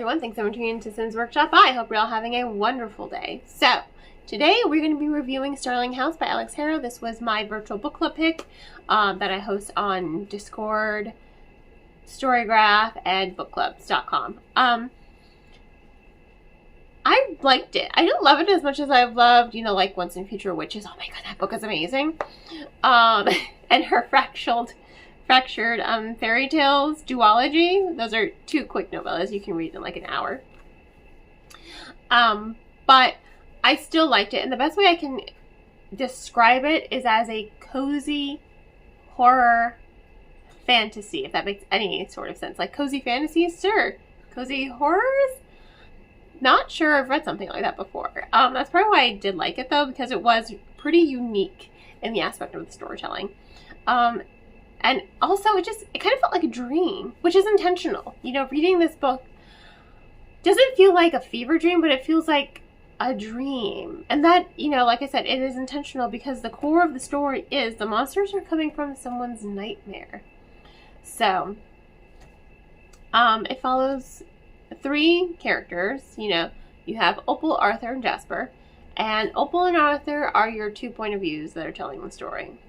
everyone, thanks so much for tuning into Sims Workshop. I hope you're all having a wonderful day. So, today we're going to be reviewing Starling House by Alix Harrow. This was my virtual book club pick that I host on Discord, Storygraph, and bookclubs.com. I liked it. I didn't love it as much as I've loved, like Once and Future Witches. Oh my god, that book is amazing. And her fractured fairy tales duology. Those are two quick novellas you can read in like an hour. But I still liked it, and the best way I can describe it is as a cozy horror fantasy, if that makes any sort of sense. Like cozy fantasies, sure. Cozy horrors? Not sure I've read something like that before. That's probably why I did like it though, because it was pretty unique in the aspect of the storytelling. And also it kind of felt like a dream, which is intentional. Reading this book doesn't feel like a fever dream, but it feels like a dream. And that, like I said, it is intentional because the core of the story is the monsters are coming from someone's nightmare. So, it follows three characters. You have Opal, Arthur, and Jasper. And Opal and Arthur are your 2 point of views that are telling the story.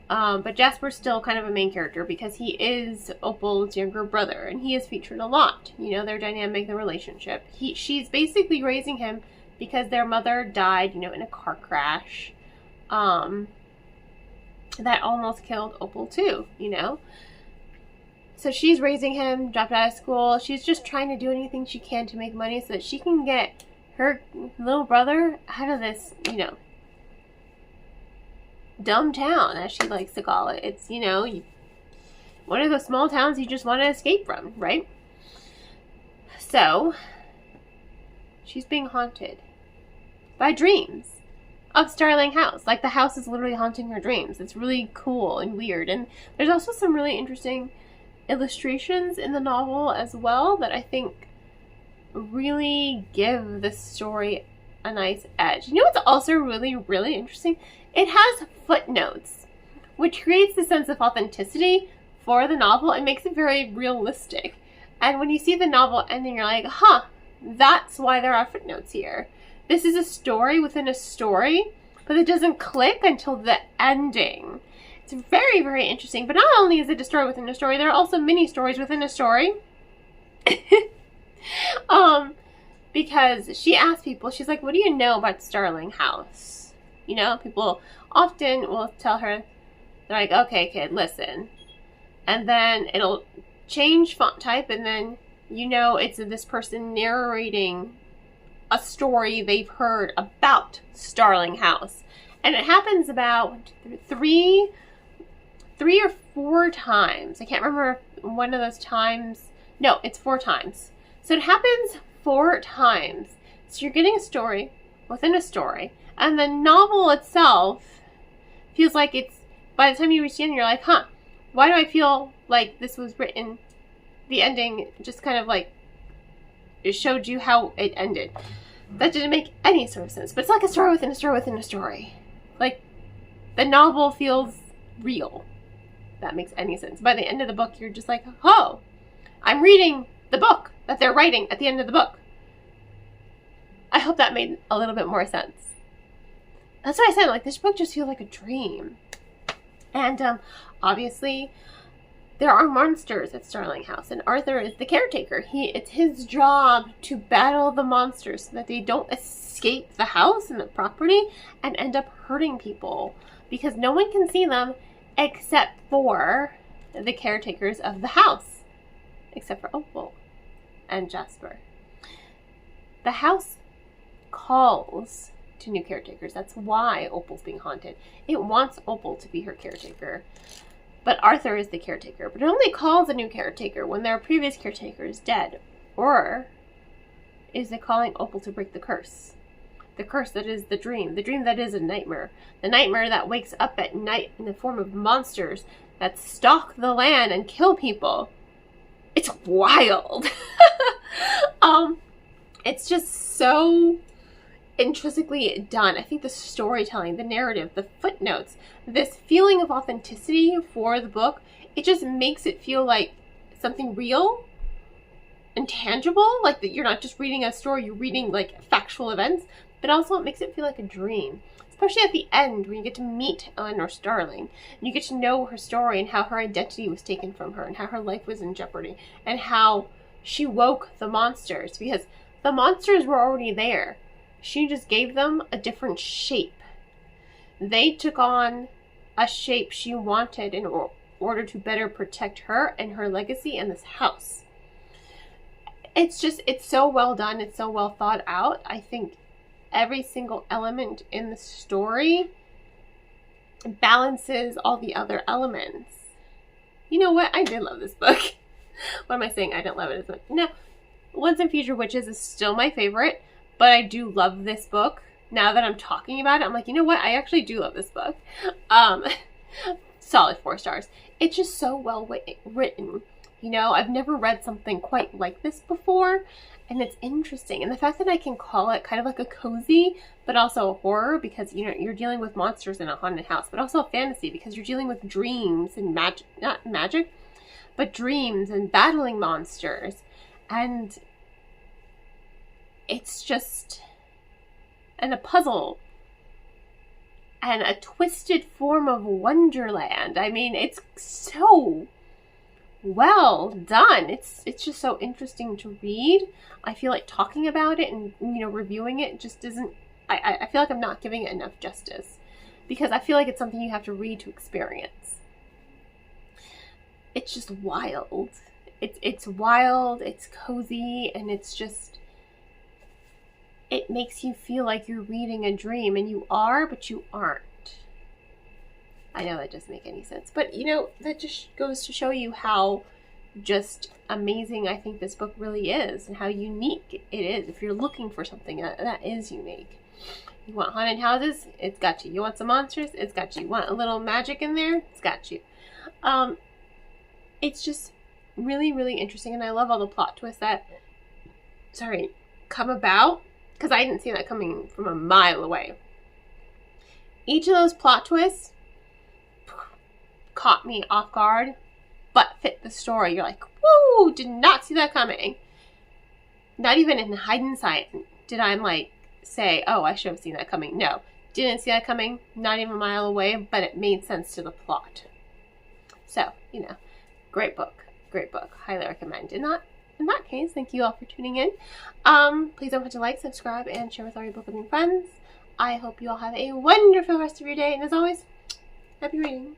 But Jasper's still kind of a main character because he is Opal's younger brother, and he is featured a lot. Their dynamic, their relationship. She's basically raising him because their mother died, in a car crash that almost killed Opal too, So she's raising him, dropped out of school. She's just trying to do anything she can to make money so that she can get her little brother out of this, dumb town, as she likes to call it. It's, one of those small towns you just want to escape from, right? So, she's being haunted by dreams of Starling House. Like, the house is literally haunting her dreams. It's really cool and weird. And there's also some really interesting illustrations in the novel as well that I think really give the story a nice edge. What's also really, really interesting? It has footnotes, which creates the sense of authenticity for the novel and makes it very realistic. And when you see the novel ending, you're like, huh, that's why there are footnotes here. This is a story within a story, but it doesn't click until the ending. It's very, very interesting. But not only is it a story within a story, there are also mini stories within a story. Because she asked people, she's like, what do you know about Starling House? People often will tell her, they're like, okay, kid, listen. And then it'll change font type, and then, it's this person narrating a story they've heard about Starling House. And it happens about three or four times. I can't remember one of those times. No, it's 4 times. So it happens 4 times. So you're getting a story within a story. And the novel itself feels like it's, by the time you reach the end, you're like, huh, why do I feel like this was written, the ending just kind of like, it showed you how it ended. That didn't make any sort of sense. But it's like a story within a story within a story. Like, the novel feels real. If that makes any sense. By the end of the book, you're just like, oh, I'm reading the book that they're writing at the end of the book. I hope that made a little bit more sense. That's what I said, like, this book just feels like a dream. And, obviously, there are monsters at Starling House, and Arthur is the caretaker. It's his job to battle the monsters so that they don't escape the house and the property and end up hurting people. Because no one can see them except for the caretakers of the house. Except for Opal and Jasper. The house calls to new caretakers. That's why Opal's being haunted. It wants Opal to be her caretaker. But Arthur is the caretaker. But it only calls a new caretaker when their previous caretaker is dead. Or is it calling Opal to break the curse? The curse that is the dream that is a nightmare. The nightmare that wakes up at night in the form of monsters that stalk the land and kill people. It's wild. It's just so intrinsically done. I think the storytelling, the narrative, the footnotes, this feeling of authenticity for the book, it just makes it feel like something real intangible, like that you're not just reading a story, you're reading like factual events, but also it makes it feel like a dream. Especially at the end when you get to meet Eleanor Starling and you get to know her story and how her identity was taken from her and how her life was in jeopardy and how she woke the monsters, because the monsters were already there. She just gave them a different shape. They took on a shape she wanted in order to better protect her and her legacy and this house. It's so well done. It's so well thought out. I think every single element in the story balances all the other elements. You know what? I did love this book. What am I saying? I didn't love it as much. No. Once and Future Witches is still my favorite, but I do love this book. Now that I'm talking about it, I'm like, you know what? I actually do love this book. Solid 4 stars. It's just so well written. You know, I've never read something quite like this before, and it's interesting. And the fact that I can call it kind of like a cozy, but also a horror, because, you know, you're dealing with monsters in a haunted house, but also a fantasy because you're dealing with dreams and magic, not magic, but dreams and battling monsters. And it's just, and a puzzle and a twisted form of wonderland. I mean, it's so well done. It's just so interesting to read. I feel like talking about it and, you know, reviewing it just isn't, I feel like I'm not giving it enough justice, because I feel like it's something you have to read to experience. It's just wild. It's wild, it's cozy, and it's just, it makes you feel like you're reading a dream, and you are, but you aren't. I know that doesn't make any sense, but, you know, that just goes to show you how just amazing I think this book really is, and how unique it is. If you're looking for something that is unique. You want haunted houses? It's got you. You want some monsters? It's got you. You want a little magic in there? It's got you. It's just really, really interesting, and I love all the plot twists that, come about, because I didn't see that coming from a mile away. Each of those plot twists caught me off guard, but fit the story. You're like, woo, did not see that coming. Not even in hindsight did I like say, oh, I should have seen that coming. No, didn't see that coming, not even a mile away, but it made sense to the plot. So, you know, great book, highly recommend. In that case, thank you all for tuning in. Please don't forget to like, subscribe, and share with all your book loving friends. I hope you all have a wonderful rest of your day, and as always, happy reading.